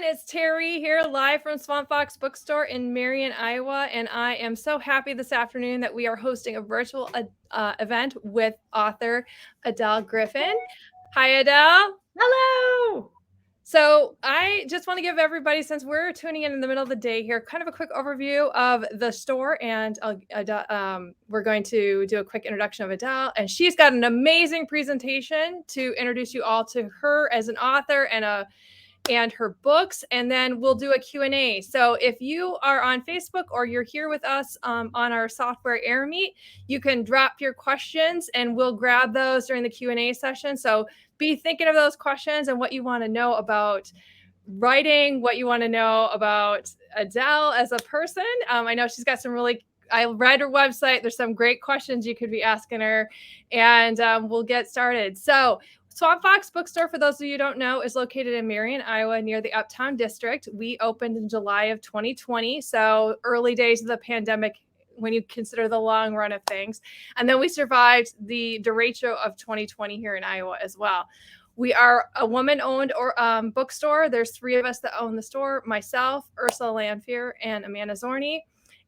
It's Terry here live from Fox Bookstore in Marion, Iowa, and I am so happy this afternoon that we are hosting a virtual event with author Adele Griffin. Hi, Adele. Hello. So I just want to give everybody, since we're tuning in the middle of the day here, kind of a quick overview of the store, and we're going to do a quick introduction of Adele, and she's got an amazing presentation to introduce you all to her as an author and her books, and then we'll do a Q&A. So if you are on Facebook or you're here with us on our software Air Meet, you can drop your questions and we'll grab those during the Q&A session. So be thinking of those questions and what you want to know about writing, what you want to know about Adele as a person. I know she's got I read her website. There's some great questions you could be asking her, and we'll get started. So Fox Bookstore, for those of you who don't know, is located in Marion, Iowa, near the Uptown District. We opened in July of 2020, so early days of the pandemic when you consider the long run of things. And then we survived the derecho of 2020 here in Iowa as well. We are a woman-owned bookstore. There's 3 of us that own the store, myself, Ursula Lanfear, and Amanda Zorni.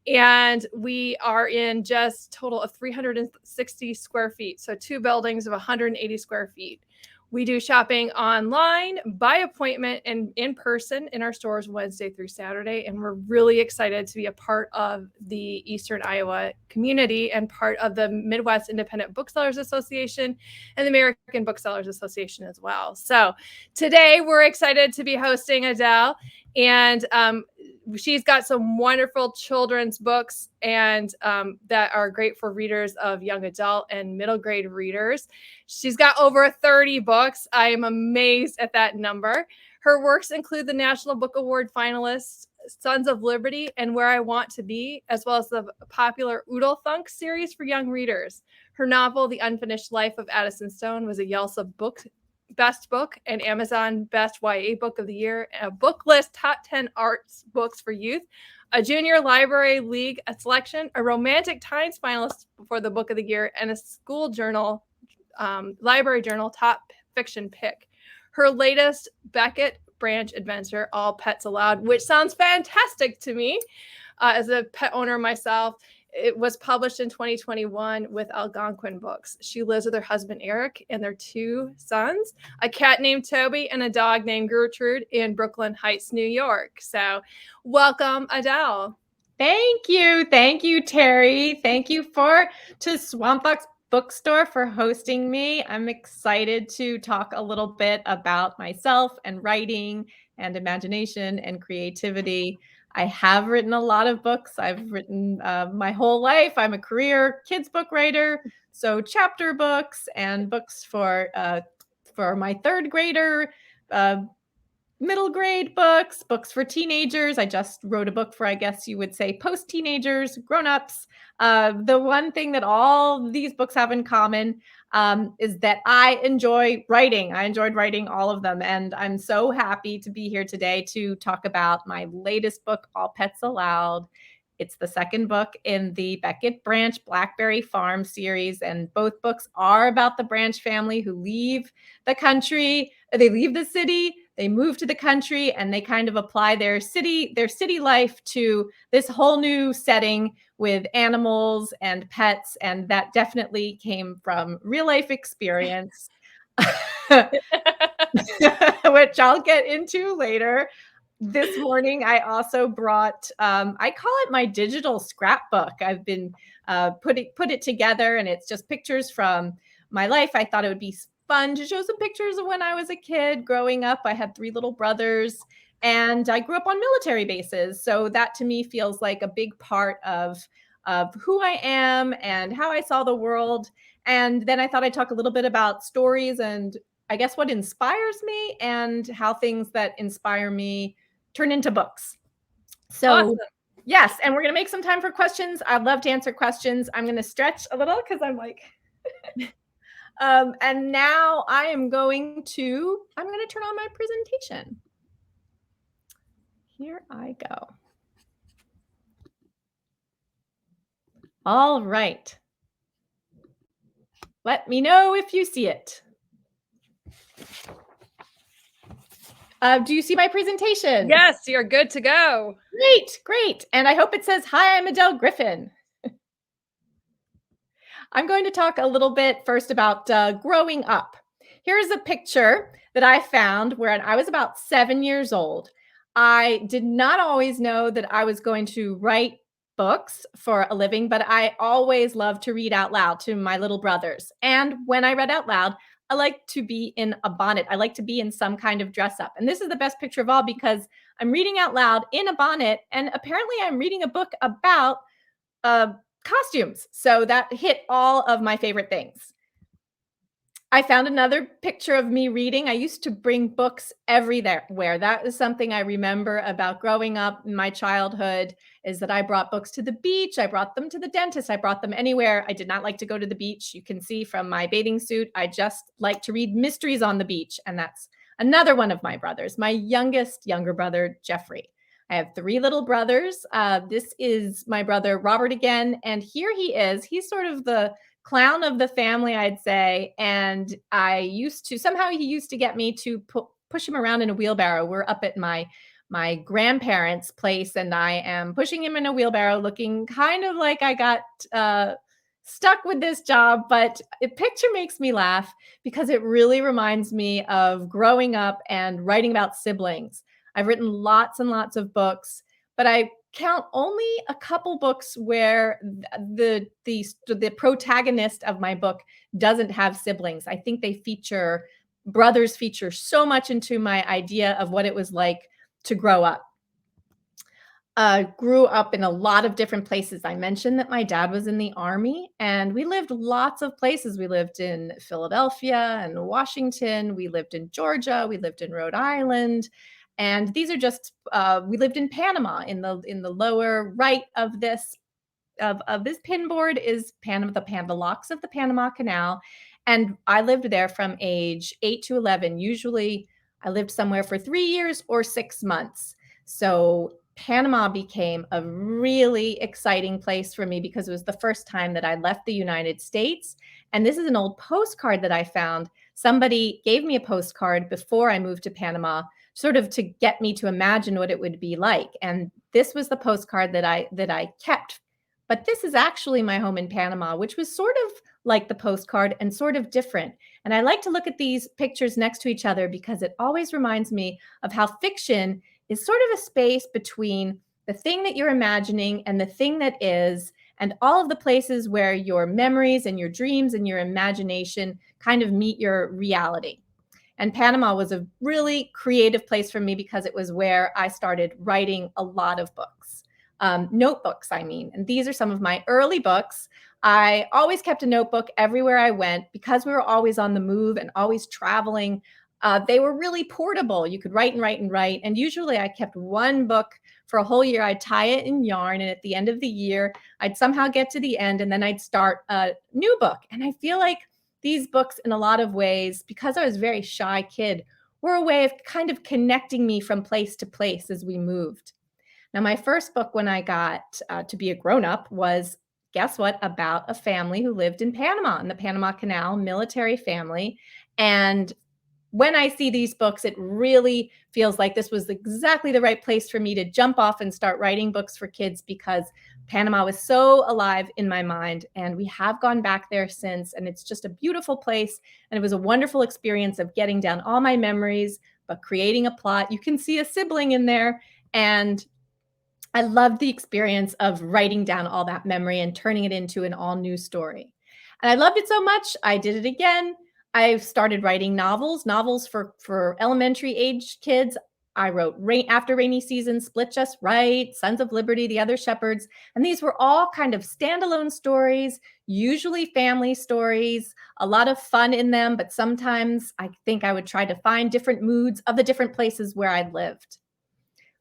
And we are in just total of 360 square feet. So 2 buildings of 180 square feet. We do shopping online, by appointment, and in person in our stores Wednesday through Saturday. And we're really excited to be a part of the Eastern Iowa community and part of the Midwest Independent Booksellers Association and the American Booksellers Association as well. So today we're excited to be hosting Adele, and she's got some wonderful children's books and that are great for readers of young adult and middle grade readers. She's got over 30 books. I am amazed at that number. Her works include the National Book Award finalists Sons of Liberty and Where I Want to Be, as well as the popular Oodle Thunk series for young readers. Her novel, The Unfinished Life of Addison Stone, was a Yelsa Best Book and Amazon Best YA Book of the Year, a book list top 10 arts books for youth, a Junior Library League selection, a Romantic Times finalist for the Book of the Year, and a school journal, library journal top fiction pick. Her latest, Becket Branch adventure, All Pets Allowed, which sounds fantastic to me as a pet owner myself. It was published in 2021 with Algonquin Books. She lives with her husband, Eric, and their 2 sons, a cat named Toby and a dog named Gertrude, in Brooklyn Heights, New York. So welcome, Adele. Thank you. Thank you, Terry. Thank you to Swamp Fox Bookstore for hosting me. I'm excited to talk a little bit about myself and writing and imagination and creativity. I have written a lot of books. I've written my whole life. I'm a career kids book writer, so chapter books and books for my 3rd grader, middle grade books for teenagers. I just wrote a book for, I guess you would say, post-teenagers, grown-ups. The one thing that all these books have in common is that I enjoy writing. I enjoyed writing all of them. And I'm so happy to be here today to talk about my latest book, All Pets Allowed. It's the 2nd book in the Becket Branch Blackberry Farm series. And both books are about the Branch family who leave the country. They leave the city, they move to the country, and they kind of apply their city life to this whole new setting with animals and pets. And that definitely came from real life experience, which I'll get into later. This morning, I also brought, I call it my digital scrapbook. I've been put it together, and it's just pictures from my life. I thought it would be fun to show some pictures of when I was a kid growing up. I had 3 little brothers, and I grew up on military bases. So that to me feels like a big part of who I am and how I saw the world. And then I thought I'd talk a little bit about stories and I guess what inspires me and how things that inspire me turn into books. So Awesome. Yes, and we're going to make some time for questions. I'd love to answer questions. I'm going to stretch a little because I'm like, and now I'm going to turn on my presentation. Here I go. All right. Let me know if you see it. Do you see my presentation? Yes, you're good to go. Great, great. And I hope it says, hi, I'm Adele Griffin. I'm going to talk a little bit first about growing up. Here's a picture that I found when I was about 7 years old. I did not always know that I was going to write books for a living, but I always loved to read out loud to my little brothers. And when I read out loud, I like to be in a bonnet. I like to be in some kind of dress up. And this is the best picture of all because I'm reading out loud in a bonnet. And apparently, I'm reading a book about costumes. So that hit all of my favorite things. I found another picture of me reading. I used to bring books everywhere. That is something I remember about growing up in my childhood is that I brought books to the beach. I brought them to the dentist. I brought them anywhere. I did not like to go to the beach. You can see from my bathing suit, I just like to read mysteries on the beach. And that's another one of my brothers, my younger brother, Jeffrey. I have 3 little brothers. This is my brother, Robert, again. And here he is. He's sort of the clown of the family, I'd say. And somehow he used to get me to push him around in a wheelbarrow. We're up at my grandparents' place, and I am pushing him in a wheelbarrow, looking kind of like I got stuck with this job. But the picture makes me laugh because it really reminds me of growing up and writing about siblings. I've written lots and lots of books, but I count only a couple books where the protagonist of my book doesn't have siblings. I think brothers feature so much into my idea of what it was like to grow up. Grew up in a lot of different places. I mentioned that my dad was in the Army, and we lived lots of places. We lived in Philadelphia and Washington. We lived in Georgia. We lived in Rhode Island. And these are just we lived in Panama. In the lower right of this pinboard is the locks of the Panama Canal. And I lived there from age 8 to 11. Usually I lived somewhere for 3 years or 6 months. So Panama became a really exciting place for me because it was the first time that I left the United States. And this is an old postcard that I found. Somebody gave me a postcard before I moved to Panama, sort of to get me to imagine what it would be like. And this was the postcard that I kept. But this is actually my home in Panama, which was sort of like the postcard and sort of different. And I like to look at these pictures next to each other because it always reminds me of how fiction is sort of a space between the thing that you're imagining and the thing that is, and all of the places where your memories and your dreams and your imagination kind of meet your reality. And Panama was a really creative place for me because it was where I started writing a lot of books. Notebooks, I mean. And these are some of my early books. I always kept a notebook everywhere I went because we were always on the move and always traveling. They were really portable. You could write and write and write. And usually I kept one book for a whole year. I'd tie it in yarn. And at the end of the year, I'd somehow get to the end and then I'd start a new book. And I feel like these books, in a lot of ways, because I was a very shy kid, were a way of kind of connecting me from place to place as we moved. Now, my first book when I got to be a grown-up was, guess what, about a family who lived in Panama, in the Panama Canal, military family. And when I see these books, it really feels like this was exactly the right place for me to jump off and start writing books for kids because Panama was so alive in my mind. And we have gone back there since, and it's just a beautiful place. And it was a wonderful experience of getting down all my memories, but creating a plot. You can see a sibling in there. And I loved the experience of writing down all that memory and turning it into an all new story. And I loved it so much, I did it again. I started writing novels for elementary age kids. I wrote After Rainy Season, Split Just Right, Sons of Liberty, The Other Shepherds. And these were all kind of standalone stories, usually family stories, a lot of fun in them. But sometimes I think I would try to find different moods of the different places where I lived.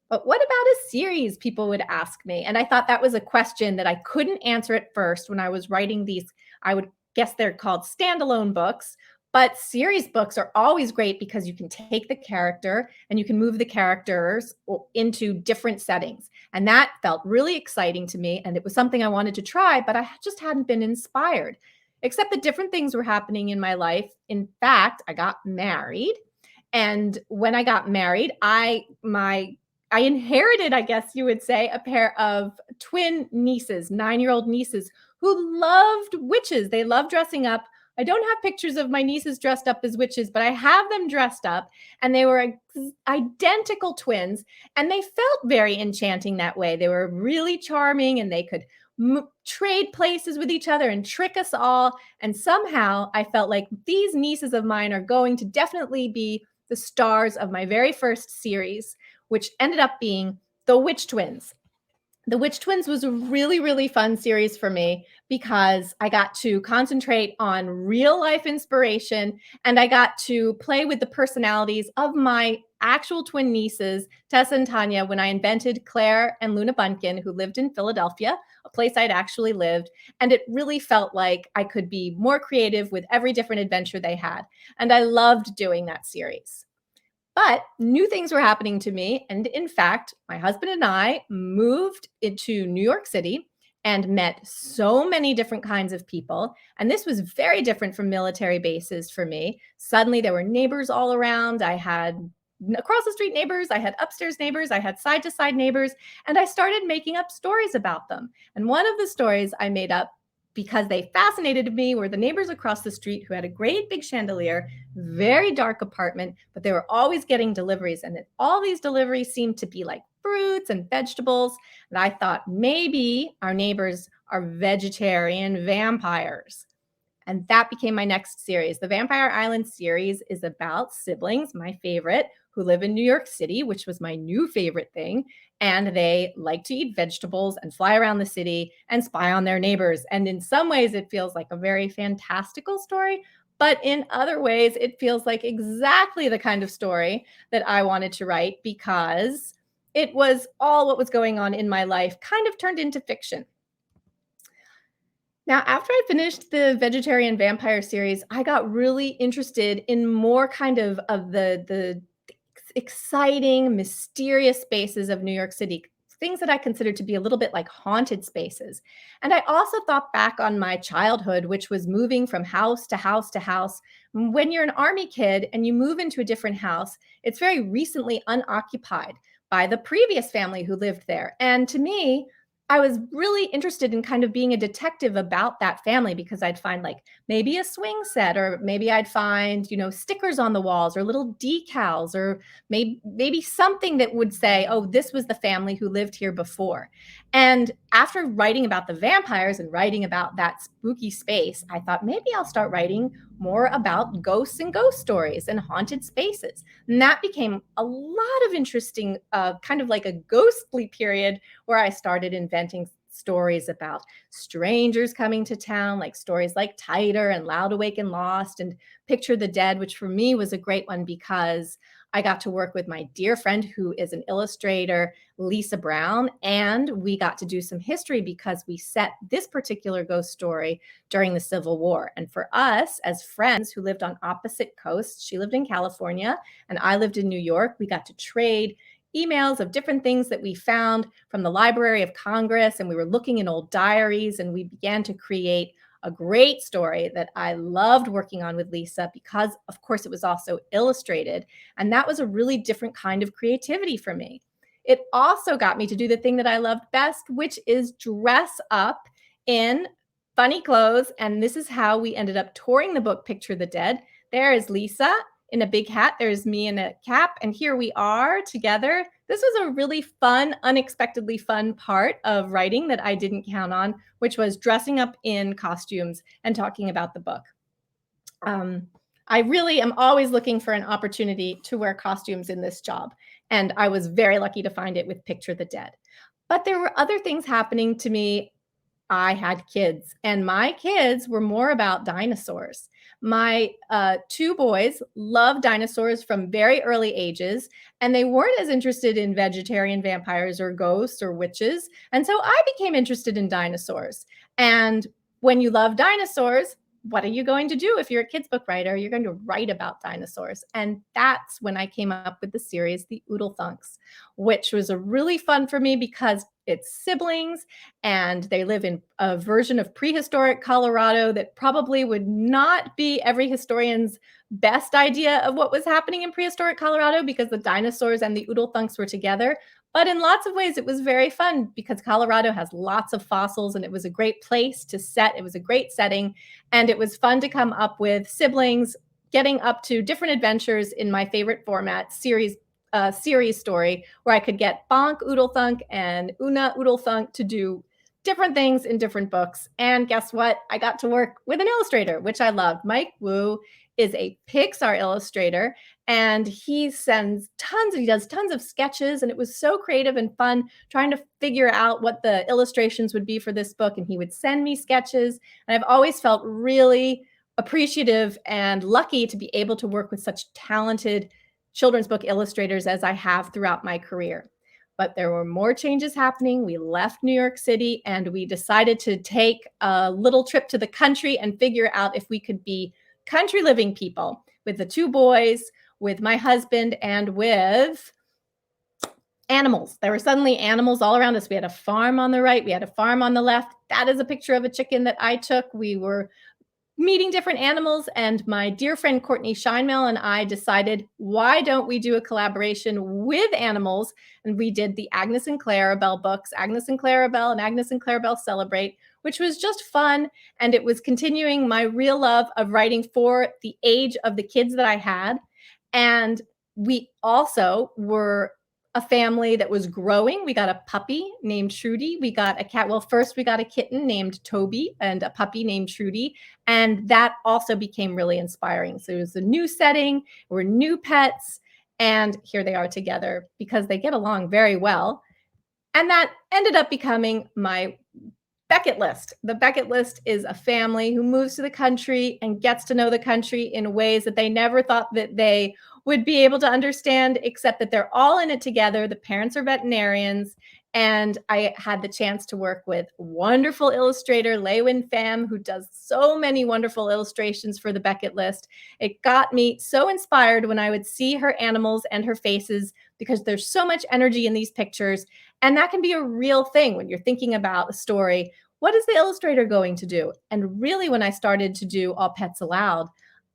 But what about a series, people would ask me. And I thought that was a question that I couldn't answer at first when I was writing these. I would guess they're called standalone books. But series books are always great because you can take the character and you can move the characters into different settings. And that felt really exciting to me. And it was something I wanted to try, but I just hadn't been inspired, except that different things were happening in my life. In fact, I got married. And when I got married, I inherited, I guess you would say, a pair of twin nieces, 9-year-old nieces who loved witches. They love dressing up. I don't have pictures of my nieces dressed up as witches, but I have them dressed up, and they were identical twins, and they felt very enchanting that way. They were really charming, and they could trade places with each other and trick us all. And somehow I felt like these nieces of mine are going to definitely be the stars of my very first series, which ended up being The Witch Twins. The Witch Twins was a really, really fun series for me because I got to concentrate on real life inspiration, and I got to play with the personalities of my actual twin nieces, Tessa and Tanya, when I invented Claire and Luna Bunkin, who lived in Philadelphia, a place I'd actually lived. And it really felt like I could be more creative with every different adventure they had. And I loved doing that series. But new things were happening to me. And in fact, my husband and I moved into New York City and met so many different kinds of people. And this was very different from military bases for me. Suddenly there were neighbors all around. I had across the street neighbors, I had upstairs neighbors, I had side to side neighbors, and I started making up stories about them. And one of the stories I made up because they fascinated me were the neighbors across the street who had a great big chandelier, very dark apartment, but they were always getting deliveries. And all these deliveries seemed to be like fruits and vegetables. And I thought maybe our neighbors are vegetarian vampires. And that became my next series. The Vampire Island series is about siblings, my favorite, who live in New York City, which was my new favorite thing. And they like to eat vegetables and fly around the city and spy on their neighbors. And in some ways, it feels like a very fantastical story. But in other ways, it feels like exactly the kind of story that I wanted to write because it was all what was going on in my life kind of turned into fiction. Now, after I finished the Vegetarian Vampire series, I got really interested in more kind of the exciting, mysterious spaces of New York City, things that I consider to be a little bit like haunted spaces. And I also thought back on my childhood, which was moving from house to house to house. When you're an army kid and you move into a different house, it's very recently unoccupied by the previous family who lived there. And to me, I was really interested in kind of being a detective about that family because I'd find like maybe a swing set, or maybe I'd find, stickers on the walls or little decals, or maybe something that would say, oh, this was the family who lived here before. And after writing about the vampires and writing about that spooky space, I thought maybe I'll start writing more about ghosts and ghost stories and haunted spaces. And that became a lot of interesting, kind of like a ghostly period where I started inventing stories about strangers coming to town, like stories like Tighter and Loud Awake and Lost and Picture the Dead, which for me was a great one because I got to work with my dear friend who is an illustrator, Lisa Brown, and we got to do some history because we set this particular ghost story during the Civil War. And for us as friends who lived on opposite coasts, she lived in California and I lived in New York, we got to trade emails of different things that we found from the Library of Congress, and we were looking in old diaries, and we began to create a great story that I loved working on with Lisa because, of course, it was also illustrated, and that was a really different kind of creativity for me. It also got me to do the thing that I loved best, which is dress up in funny clothes, and this is how we ended up touring the book Picture the Dead. There is Lisa in a big hat. There's me in a cap. And here we are together. This was a really fun, unexpectedly fun part of writing that I didn't count on, which was dressing up in costumes and talking about the book. I really am always looking for an opportunity to wear costumes in this job. And I was very lucky to find it with Picture the Dead. But there were other things happening to me. I had kids, and my kids were more about dinosaurs. My two boys loved dinosaurs from very early ages, and they weren't as interested in vegetarian vampires or ghosts or witches. And so I became interested in dinosaurs. And when you love dinosaurs, what are you going to do if you're a kids book writer? You're going to write about dinosaurs. And that's when I came up with the series, The Oodle Thunks, which was a really fun for me because it's siblings and they live in a version of prehistoric Colorado that probably would not be every historian's best idea of what was happening in prehistoric Colorado because the dinosaurs and the Oodle Thunks were together. But in lots of ways, it was very fun because Colorado has lots of fossils and it was a great place to set. It was a great setting. And it was fun to come up with siblings getting up to different adventures in my favorite format, series story, where I could get Bonk Oodle Thunk and Una Oodle Thunk to do different things in different books. And guess what? I got to work with an illustrator, which I loved. Mike Wu is a Pixar illustrator, and he does tons of sketches, and it was so creative and fun trying to figure out what the illustrations would be for this book. And he would send me sketches, and I've always felt really appreciative and lucky to be able to work with such talented children's book illustrators as I have throughout my career. But there were more changes happening. We left New York City and we decided to take a little trip to the country and figure out if we could be country living people with the two boys, with my husband, and with animals. There were suddenly animals all around us. We had a farm on the right, we had a farm on the left. That is a picture of a chicken that I took. We were meeting different animals, and my dear friend Courtney Scheinmel and I decided, why don't we do a collaboration with animals? And we did the Agnes and Clarabelle books, Agnes and Clarabelle and Agnes and Clarabelle Celebrate, which was just fun. And it was continuing my real love of writing for the age of the kids that I had. And we also were a family that was growing. We got a puppy named Trudy. We got a cat. Well, first we got a kitten named Toby and a puppy named Trudy. And that also became really inspiring. So it was a new setting, we're new pets, and here they are together because they get along very well. And that ended up becoming my Becket List. The Becket List is a family who moves to the country and gets to know the country in ways that they never thought that they would be able to understand, except that they're all in it together. The parents are veterinarians. And I had the chance to work with wonderful illustrator Lewin Pham, who does so many wonderful illustrations for the Becket List. It got me so inspired when I would see her animals and her faces because there's so much energy in these pictures. And that can be a real thing when you're thinking about a story. What is the illustrator going to do? And really, when I started to do All Pets Allowed,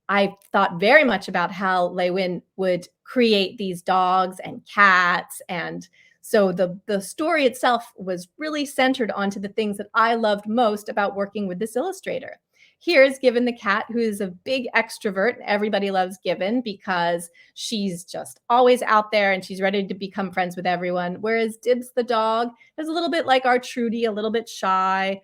I thought very much about how Lewin would create these dogs and cats. And so the story itself was really centered onto the things that I loved most about working with this illustrator. Here's Given the cat, who is a big extrovert. Everybody loves Given because she's just always out there and she's ready to become friends with everyone. Whereas Dibs the dog is a little bit like our Trudy, a little bit shy,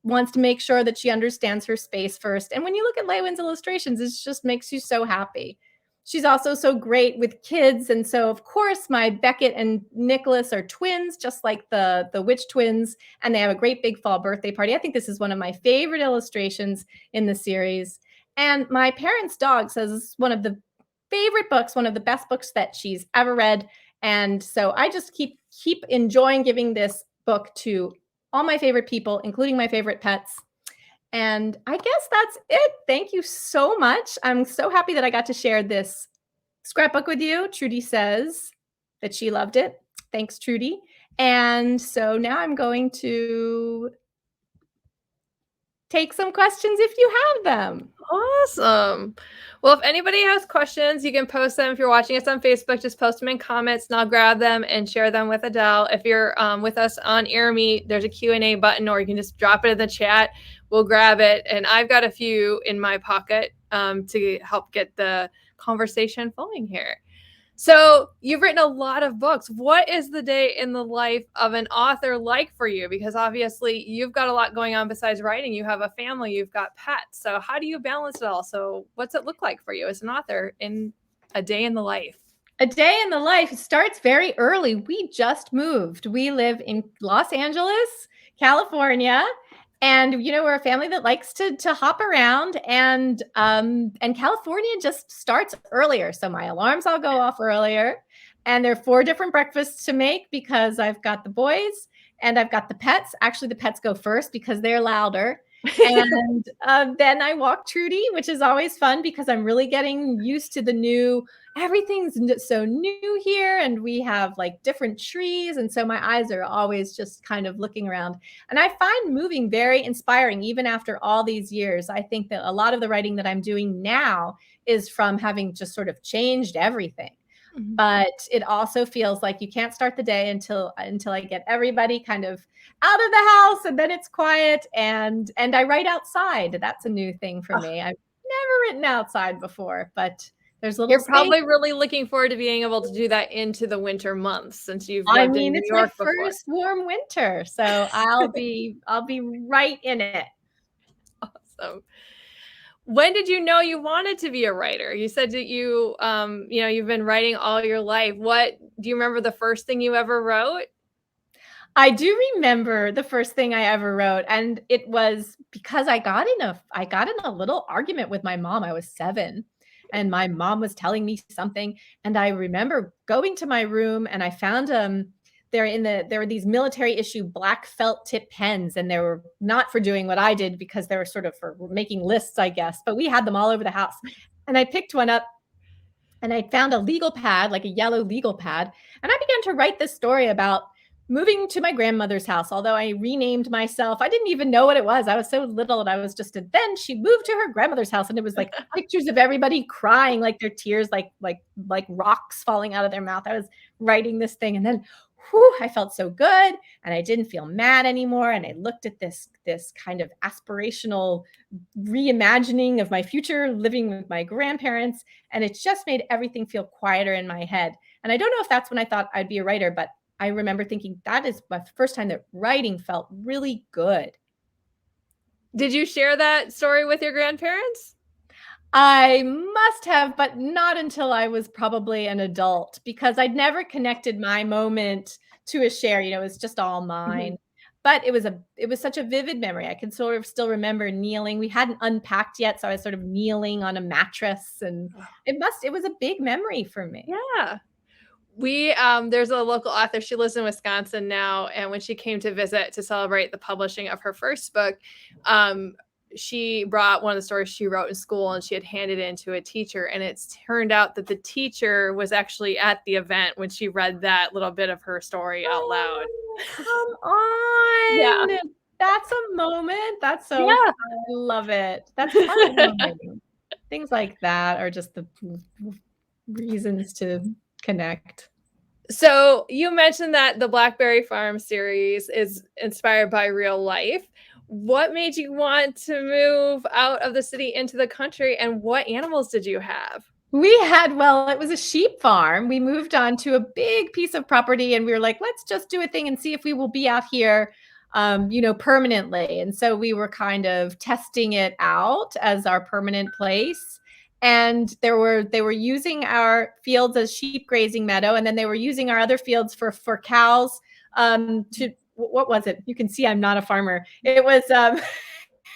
wants to make sure that she understands her space first. And when you look at Lewin's illustrations, it just makes you so happy. She's also so great with kids. And so, of course, my Becket and Nicholas are twins, just like the Witch twins. And they have a great big fall birthday party. I think this is one of my favorite illustrations in the series. And my parents' dog says it's one of the favorite books, one of the best books that she's ever read. And so I just keep enjoying giving this book to all my favorite people, including my favorite pets. And I guess that's it. Thank you so much. I'm so happy that I got to share this scrapbook with you. Trudy says that she loved it. Thanks, Trudy. And so now I'm going to take some questions if you have them. Awesome. Well, if anybody has questions, you can post them. If you're watching us on Facebook, just post them in comments and I'll grab them and share them with Adele. If you're with us on AirMeet, there's a Q&A button, or you can just drop it in the chat. We'll grab it. And I've got a few in my pocket to help get the conversation flowing here. So you've written a lot of books. What is the day in the life of an author like for you? Because obviously you've got a lot going on besides writing. You have a family, you've got pets. So how do you balance it all? So what's it look like for you as an author in a day in the life? A day in the life starts very early. We just moved. We live in Los Angeles, California. And, you know, we're a family that likes to hop around, and California just starts earlier. So my alarms all go off earlier, and there are 4 different breakfasts to make because I've got the boys and I've got the pets. Actually, the pets go first because they're louder. And then I walk Trudy, which is always fun because I'm really getting used to the new, everything's so new here. And we have like different trees. And so my eyes are always just kind of looking around. And I find moving very inspiring, even after all these years. I think that a lot of the writing that I'm doing now is from having just sort of changed everything. Mhm. But it also feels like you can't start the day until I get everybody kind of out of the house, and then it's quiet, and I write outside. That's a new thing for Oh, me. I've never written outside before, but there's little you're space. probably really looking forward to being able to do that into the winter months since you've I lived in mean, New it's my York before. first warm winter, so I'll be right in it. Awesome. When did you know you wanted to be a writer? You said that you've been writing all your life. What do you remember the first thing you ever wrote? I do remember the first thing I ever wrote, and it was because I got in a little argument with my mom. I was 7, and my mom was telling me something, and I remember going to my room, and I found there were these military issue black felt tip pens, and they were not for doing what I did because they were sort of for making lists, I guess, but we had them all over the house. And I picked one up, and I found a legal pad, like a yellow legal pad, and I began to write this story about moving to my grandmother's house. Although I renamed myself, I didn't even know what it was. I was so little, and I was just then she moved to her grandmother's house, and it was like pictures of everybody crying, like their tears, like rocks falling out of their mouth. I was writing this thing, and then whew, I felt so good, and I didn't feel mad anymore. And I looked at this kind of aspirational reimagining of my future living with my grandparents, and it just made everything feel quieter in my head. And I don't know if that's when I thought I'd be a writer, but I remember thinking that is my first time that writing felt really good. Did you share that story with your grandparents? I must have, but not until I was probably an adult, because I'd never connected my moment to a share. It was just all Mhm. mine. But it was such a vivid memory. I can sort of still remember kneeling. We hadn't unpacked yet, so I was sort of kneeling on a mattress, and it was a big memory for me. Yeah. There's a local author, she lives in Wisconsin now, and when she came to visit to celebrate the publishing of her first book, um, she brought one of the stories she wrote in school, and she had handed it in to a teacher, and it's turned out that the teacher was actually at the event when she read that little bit of her story out loud. Oh, come Yeah. on. That's a moment. That's so Yeah. I love it. That's heartwarming. Things like that are just the reasons to connect. So you mentioned that the Blackberry Farm series is inspired by real life. What made you want to move out of the city into the country, and what animals did you have? Well, it was a sheep farm. We moved on to a big piece of property, and we were like, let's just do a thing and see if we will be out here, permanently. And so we were kind of testing it out as our permanent place. And they were using our fields as sheep grazing meadow, and then they were using our other fields for cows. To what was it? You can see I'm not a farmer. It was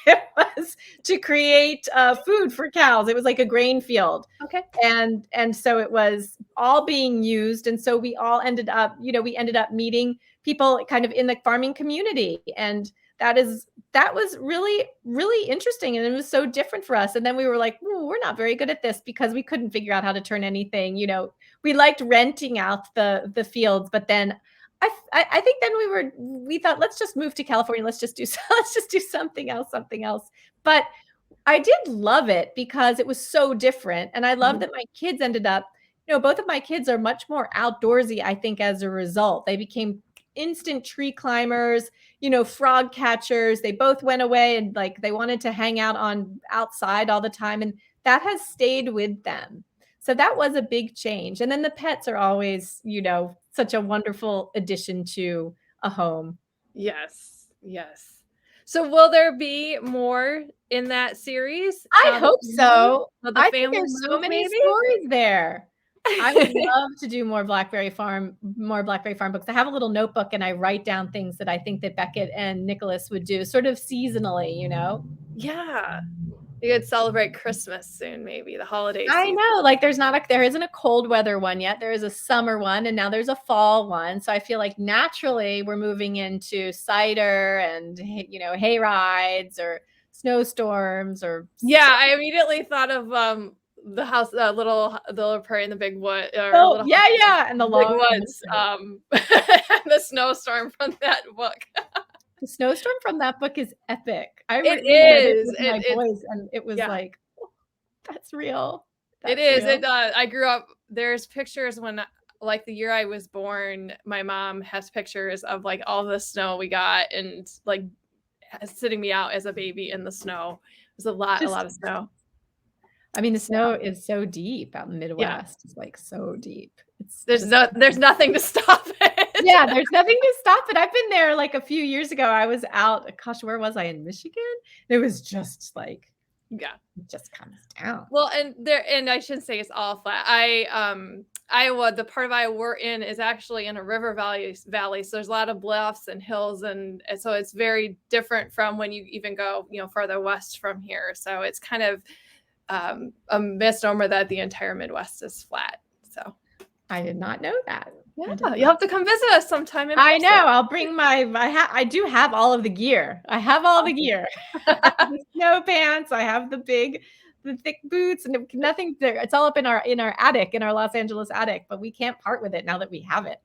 it was to create food for cows. It was like a grain field, Okay. and so it was all being used. And so we ended up meeting people kind of in the farming community, and that was really really interesting, and it was so different for us. And then we were like, "Ooh, we're not very good at this," because we couldn't figure out how to turn anything. We liked renting out the fields, but then I think then we thought, let's just move to California. Let's just do let's just do something else, something else. But I did love it because it was so different, and I love Mhm. that my kids ended up, both of my kids are much more outdoorsy, I think, as a result. They became instant tree climbers, frog catchers. They both went away, and like they wanted to hang out on outside all the time, and that has stayed with them. So that was a big change. And then the pets are always, such a wonderful addition to a home. Yes, yes. So will there be more in that series I now that hope you moved? so. Will the I think family there's so move many maybe? stories there. I would love to do more Blackberry Farm books. I have a little notebook, and I write down things that I think that Becket and Nicholas would do sort of seasonally. Yeah. You could celebrate Christmas soon, maybe the holiday I season. know, like there isn't a cold weather one yet. There is a summer one, and now there's a fall one. So I feel like naturally we're moving into cider and hay rides, or snowstorms or Yeah, I immediately thought of the house, the little prairie in the big wood, or oh, little yeah, house in yeah, and the the big long woods. The snowstorm from that book. the snowstorm from that book is epic. It We read it is. with my It's boys, and it was yeah. like, "Oh, that's real. It That's is. real." I grew up. There's pictures when, like, the year I was born. My mom has pictures of like all the snow we got, and like sitting me out as a baby in the snow. It was a Just lot of snow. I mean, the So snow is so deep out in the yeah, Midwest. It's, like, so deep. It's just there's nothing to stop it. yeah, there's nothing to stop it. I've been there, like, a few years ago. I was out gosh, where was I? In Michigan? It was just, like, Yeah. it just comes down. Well, and I shouldn't say it's all flat. Iowa, the part of Iowa we're in is actually in a river valley. So there's a lot of bluffs and hills, and so it's very different from when you even go, further west from here. So it's kind of a misnomer that the entire Midwest is flat. So I did not know that. yeah, you'll have to come visit us sometime in I person. know. I'll bring my I do have all of the gear. I have all the gear. I have the snow pants, I have the thick boots, and nothing there. It's all up in our attic, in our Los Angeles attic, but we can't part with it now that we have it.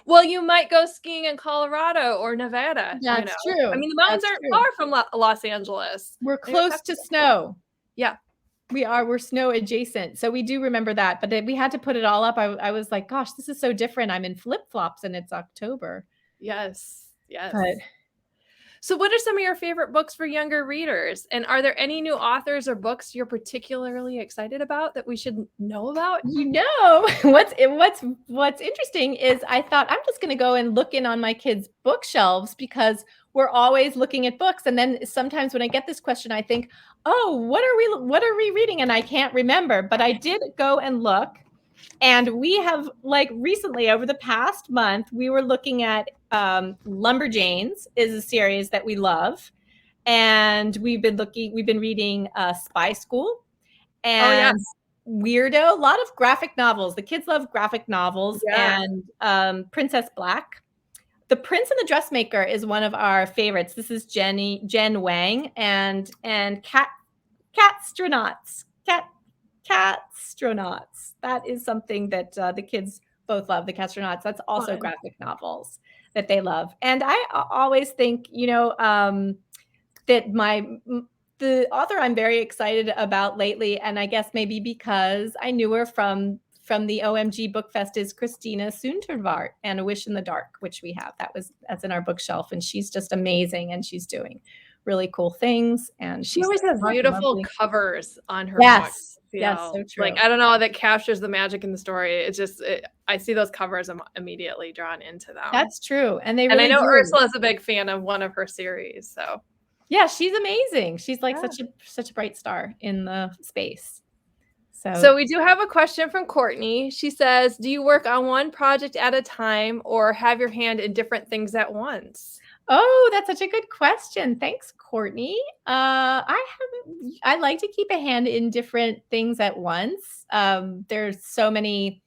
Well, you might go skiing in Colorado or Nevada. That's I true. mean, the mountains That's aren't true. far from Los Angeles. We're Maybe close to snow. Yeah. We're snow adjacent. So we do remember that, but we had to put it all up. I was like, gosh, this is so different. I'm in flip-flops and it's October. Yes. Yes. But So what are some of your favorite books for younger readers? And are there any new authors or books you're particularly excited about that we should know about? what's interesting is I thought I'm just going to go and look in on my kids' bookshelves because we're always looking at books. And then sometimes when I get this question, I think, oh, what are we reading? And I can't remember, but I did go and look. And we have, like, recently over the past month, we were looking at Lumberjanes is a series that we love. And we've been reading Spy School and Weirdo, a lot of graphic novels. The kids love graphic novels. Yeah. And Princess Black. The Prince and the Dressmaker is one of our favorites. This is Jen Wang and Catstronauts. Catstronauts. That is something that the kids both love, the Catstronauts. That's also Fun. graphic novels that they love. And I always think, that the author I'm very excited about lately, and I guess maybe because I knew her from the OMG Book Fest, is Christina Soontorvart and A Wish in the Dark, which we have. That's in our bookshelf, and she's just amazing, and she's doing really cool things. And She always has beautiful covers on her books. Yes, so true. Like, I don't know, that captures the magic in the story. It's just, I see those covers, I'm immediately drawn into them. That's true. And I know Ursula's a big fan of one of her series. So yeah, she's amazing. She's like such a bright star in the space. So we do have a question from Courtney. She says, do you work on one project at a time or have your hand in different things at once? Oh, that's such a good question. Thanks, Courtney. I like to keep a hand in different things at once. There's so many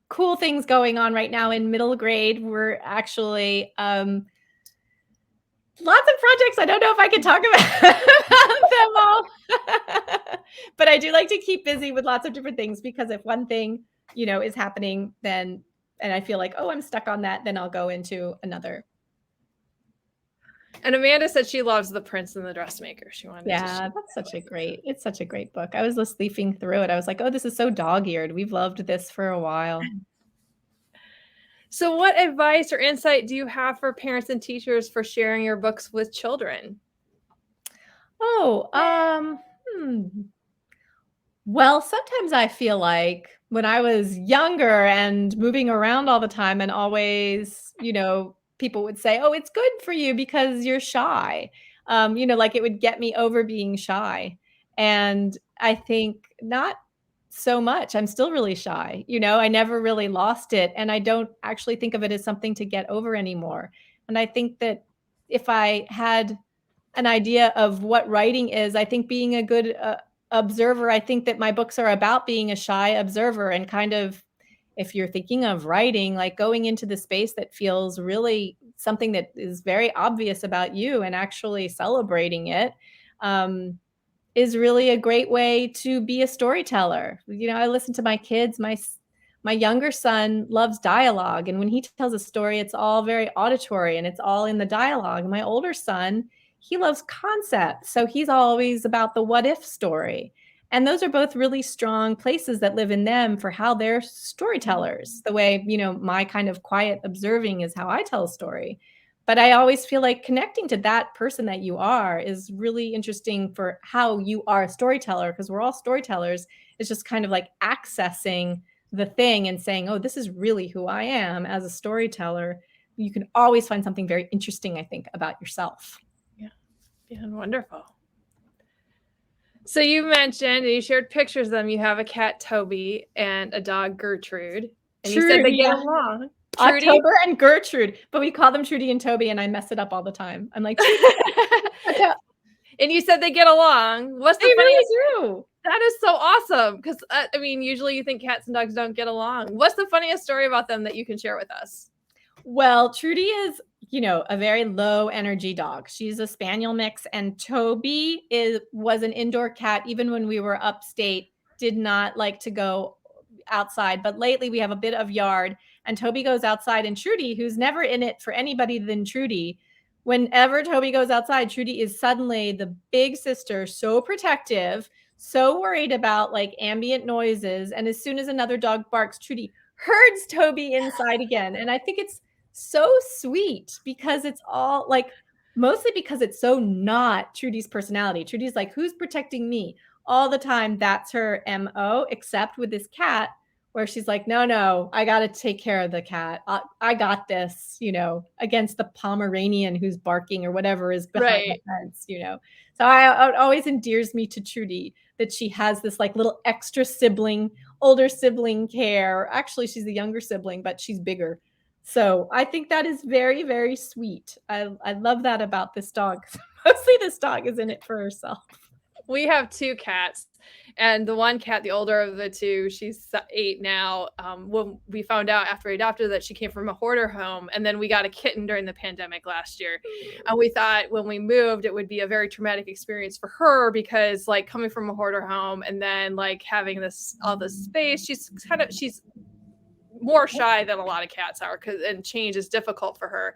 cool things going on right now in middle grade. We're actually lots of projects. I don't know if I can talk about them all, but I do like to keep busy with lots of different things, because if one thing, is happening, then, and I feel like, oh, I'm stuck on that, then I'll go into another. And Amanda said she loves The Prince and the Dressmaker. She wanted it's such a great book. I was just leafing through it. I was like, oh, this is so dog-eared. We've loved this for a while. So what advice or insight do you have for parents and teachers for sharing your books with children? Oh, well, sometimes I feel like when I was younger and moving around all the time and always, people would say, oh, it's good for you because you're shy. Like it would get me over being shy. And I think not so much. I'm still really shy. I never really lost it. And I don't actually think of it as something to get over anymore. And I think that if I had an idea of what writing is, I think being a good observer, I think that my books are about being a shy observer, and kind of, if you're thinking of writing, like going into the space that feels really something that is very obvious about you and actually celebrating it. is really a great way to be a storyteller. I listen to my kids. My younger son loves dialogue, and when he tells a story, it's all very auditory and it's all in the dialogue. My older son, he loves concept, so he's always about the what if story. And those are both really strong places that live in them for how they're storytellers. The way, my kind of quiet observing is how I tell a story. But I always feel like connecting to that person that you are is really interesting for how you are a storyteller, because we're all storytellers. It's just kind of like accessing the thing and saying, oh, this is really who I am as a storyteller. You can always find something very interesting, I think, about yourself. Yeah, wonderful. So you mentioned, and you shared pictures of them. You have a cat, Toby, and a dog, Gertrude. And you said they get along. Trudy? October and Gertrude, but we call them Trudy and Toby, and I mess it up all the time. I'm like, and you said they get along. What's the funniest? Really? That is so awesome, because I mean, usually you think cats and dogs don't get along. What's the funniest story about them that you can share with us? Well, Trudy is, a very low energy dog. She's a spaniel mix, and Toby was an indoor cat. Even when we were upstate, did not like to go outside. But lately we have a bit of yard, and Toby goes outside, and Trudy, who's never in it for anybody than Trudy, whenever Toby goes outside, Trudy is suddenly the big sister, so protective, so worried about like ambient noises. And as soon as another dog barks, Trudy herds Toby inside again. And I think it's so sweet because it's all like, mostly because it's so not Trudy's personality. Trudy's like, who's protecting me? All the time. That's her MO, except with this cat where she's like, no, I got to take care of the cat. I got this, against the Pomeranian who's barking or whatever is behind the fence, So it always endears me to Trudy that she has this like little extra sibling, older sibling care. Actually, she's the younger sibling, but she's bigger. So I think that is very, very sweet. I love that about this dog. Mostly this dog is in it for herself. We have two cats, and the one cat, the older of the two, she's 8 now. When we found out after we adopted that she came from a hoarder home, and then we got a kitten during the pandemic last year. And we thought when we moved, it would be a very traumatic experience for her because like coming from a hoarder home and then like having all this space, she's more shy than a lot of cats are, and change is difficult for her.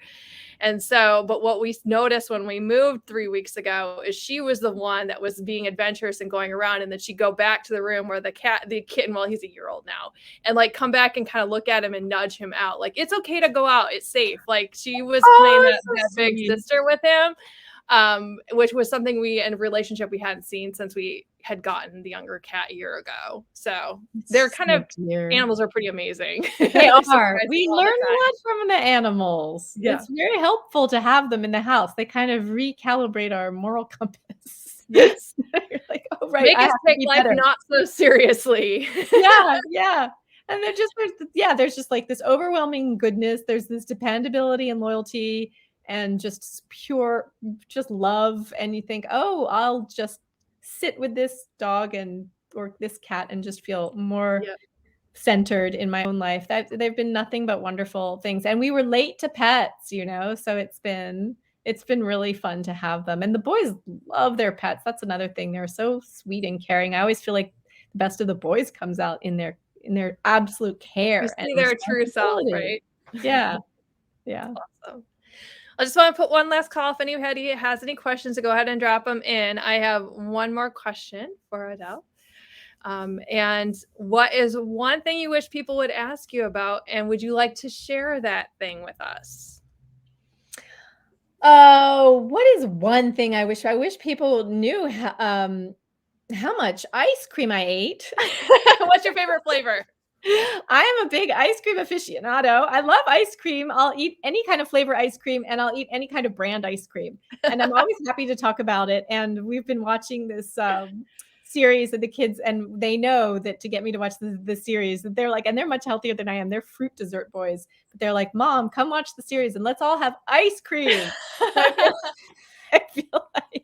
And so, but what we noticed when we moved 3 weeks ago is she was the one that was being adventurous and going around, and then she'd go back to the room where the kitten, well, he's a year old now, and like come back and kind of look at him and nudge him out. Like, it's okay to go out. It's safe. Like she was playing that big sister with him. Which was something in a relationship we hadn't seen since we had gotten the younger cat a year ago. So they're kind of animals are pretty amazing. They are. We learn a lot from the animals. Yeah. It's very helpful to have them in the house. They kind of recalibrate our moral compass. Yes. You're like, oh, right. Make us take life not so seriously. Yeah. And there's just like this overwhelming goodness. There's this dependability and loyalty and just pure, just love. And you think, oh, I'll just sit with this dog or this cat and just feel more centered in my own life. They've been nothing but wonderful things. And we were late to pets, so it's been really fun to have them. And the boys love their pets. That's another thing. They're so sweet and caring. I always feel like the best of the boys comes out in their absolute care. You see their true self, right? Yeah. Awesome. I just want to put one last call. If anybody has any questions, to go ahead and drop them in. I have one more question for Adele. And what is one thing you wish people would ask you about? And would you like to share that thing with us? Oh, what is one thing I wish people knew how much ice cream I ate? What's your favorite flavor? I am a big ice cream aficionado. I love ice cream. I'll eat any kind of flavor ice cream, and I'll eat any kind of brand ice cream. And I'm always happy to talk about it. And we've been watching this series of the kids, and they know that to get me to watch the series, they're like, and they're much healthier than I am. They're fruit dessert boys. But they're like, Mom, come watch the series and let's all have ice cream. I feel like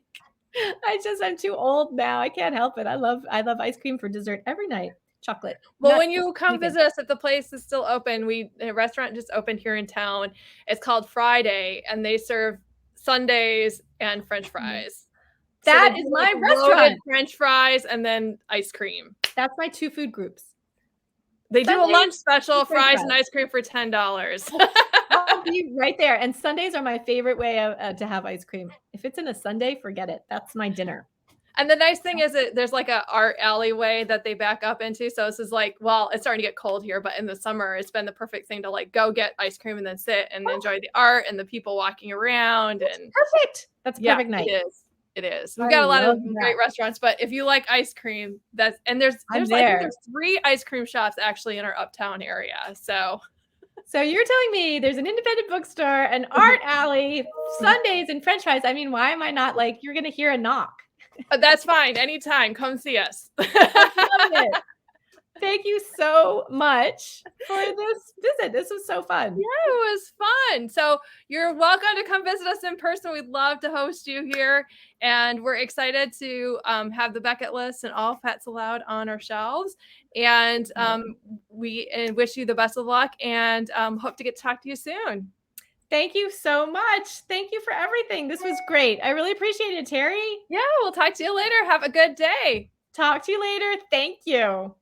I'm too old now. I can't help it. I love ice cream for dessert every night. Chocolate. Well, when you come visit us, if the place is still open, a restaurant just opened here in town. It's called Friday, and they serve sundaes and French fries. That is my restaurant. French fries and then ice cream. That's my 2 food groups. They do a lunch special, French fries and ice cream for $10. I'll be right there. And Sundays are my favorite way to have ice cream. If it's in a Sunday, forget it. That's my dinner. And the nice thing is that there's like a art alleyway that they back up into. So this is like, well, it's starting to get cold here, but in the summer, it's been the perfect thing to like go get ice cream and then sit and enjoy the art and the people walking around. And perfect. That's perfect night. It is. It is. We've got a lot of great restaurants, but if you like ice cream, there's I think there's 3 ice cream shops actually in our uptown area. So you're telling me there's an independent bookstore, an art alley, Sundays, and French fries. I mean, why am I not like, you're going to hear a knock? That's fine. Anytime. Come see us. Thank you so much for this visit. This was so fun. Yeah, it was fun. So you're welcome to come visit us in person. We'd love to host you here. And we're excited to have the Becket List and all Pets Allowed on our shelves. And we wish you the best of luck and hope to get to talk to you soon. Thank you so much. Thank you for everything. This was great. I really appreciate it, Terry. Yeah, we'll talk to you later. Have a good day. Talk to you later. Thank you.